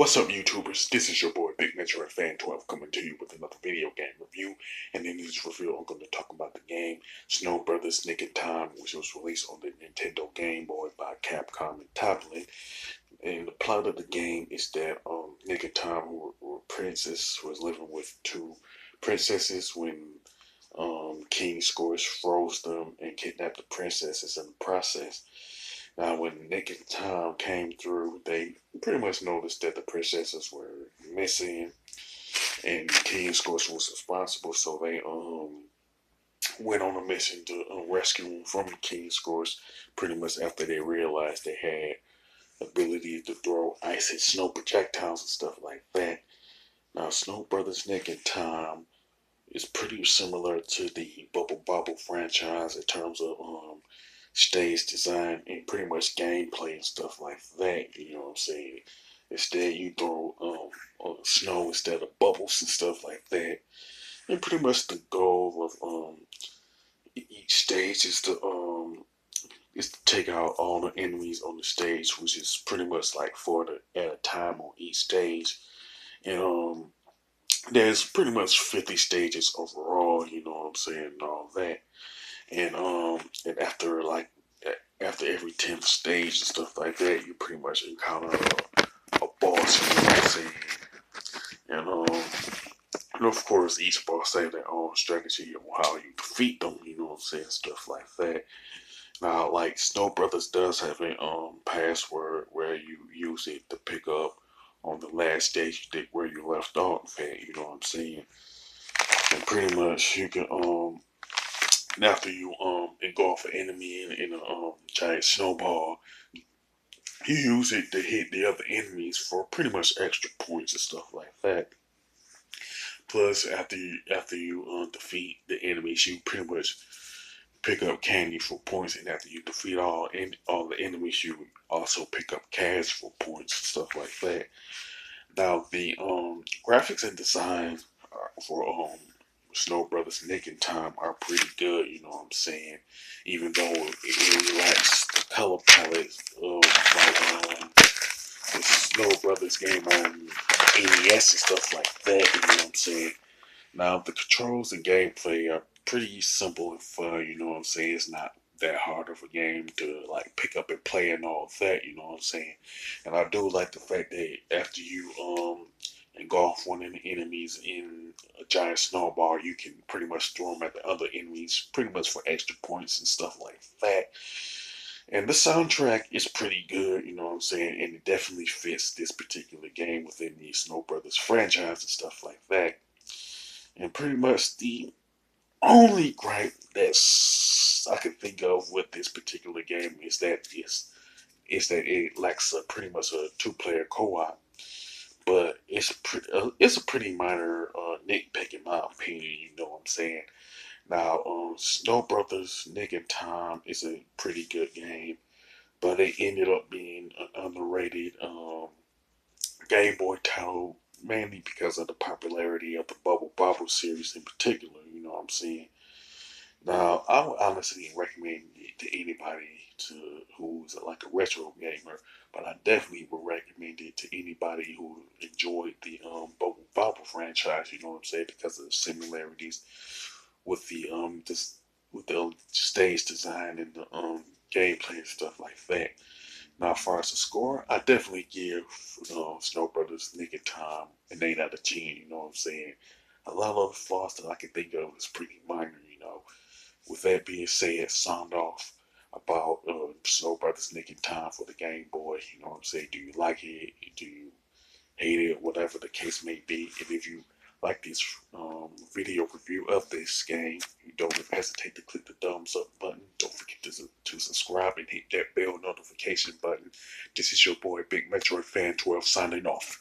What's up, YouTubers? This is your boy Big Metroid Fan 12 coming to you with another video game review. And in this review, I'm going to talk about the game Snow Brothers Nick in Time, which was released on the Nintendo Game Boy by Capcom and Toaplan. And the plot of the game is that Nick in Time, who were princess, was living with two princesses when King Scourge froze them and kidnapped the princesses in the process. Now, when Nick and Tom came through, they pretty much noticed that the princesses were missing, and King Scorch was responsible. So they went on a mission to rescue him from King Scorch. Pretty much after they realized they had ability to throw ice and snow projectiles and stuff like that. Now, Snow Brothers Nick and Tom is pretty similar to the Bubble Bobble franchise in terms of stage design and pretty much gameplay and stuff like that. You know what I'm saying? Instead, you throw snow instead of bubbles and stuff like that. And pretty much the goal of each stage is to take out all the enemies on the stage, which is pretty much like at a time on each stage. And there's pretty much 50 stages overall. You know what I'm saying, and all that. And after every 10th stage and stuff like that, you pretty much encounter a boss, you know what I'm saying? And of course, each boss has their own strategy on how you defeat them, you know what I'm saying? Stuff like that. Now, like Snow Brothers does have a password where you use it to pick up on the last stage where you left off at, you know what I'm saying? And pretty much you can and after you engulf an enemy in a giant snowball, you use it to hit the other enemies for pretty much extra points and stuff like that. Plus, after you defeat the enemies, you pretty much pick up candy for points, and after you defeat all the enemies, you also pick up cash for points and stuff like that. Now, the graphics and design for Snow Brothers Nick and Time are pretty good, you know what I'm saying? Even though it really lacks the color palette of the Snow Brothers game on NES and stuff like that, you know what I'm saying? Now, the controls and gameplay are pretty simple and fun, you know what I'm saying? It's not that hard of a game to like pick up and play and all that, you know what I'm saying? And I do like the fact that after you engulf one of the enemies in a giant snowball, you can pretty much throw them at the other enemies, pretty much for extra points and stuff like that. And the soundtrack is pretty good, you know what I'm saying? And it definitely fits this particular game within the Snow Brothers franchise and stuff like that. And pretty much the only gripe that I can think of with this particular game is that it lacks pretty much a two-player co-op. But it's a pretty minor nitpick in my opinion. You know what I'm saying? Now, Snow Brothers Nick and Tom is a pretty good game, but it ended up being an underrated Game Boy title, mainly because of the popularity of the Bubble Bobble series in particular. You know what I'm saying? Now, I would honestly recommend it to anybody who's like a retro gamer, but I definitely would recommend it to anybody who enjoyed the Bubble Bobble franchise. You know what I'm saying? Because of the similarities with with the stage design and the gameplay and stuff like that. Now, as far as the score, I definitely give Snow Brothers Nick and Tom an 8 out of 10. You know what I'm saying? A lot of the flaws that I can think of is pretty minor. You know. With that being said, sound off about Snow Brothers Nick and Tom for the Game Boy. You know what I'm saying? Do you like it? Do you hate it? Whatever the case may be. And if you like this video review of this game, you don't hesitate to click the thumbs up button. Don't forget to subscribe and hit that bell notification button. This is your boy Big Metroid Fan 12 signing off.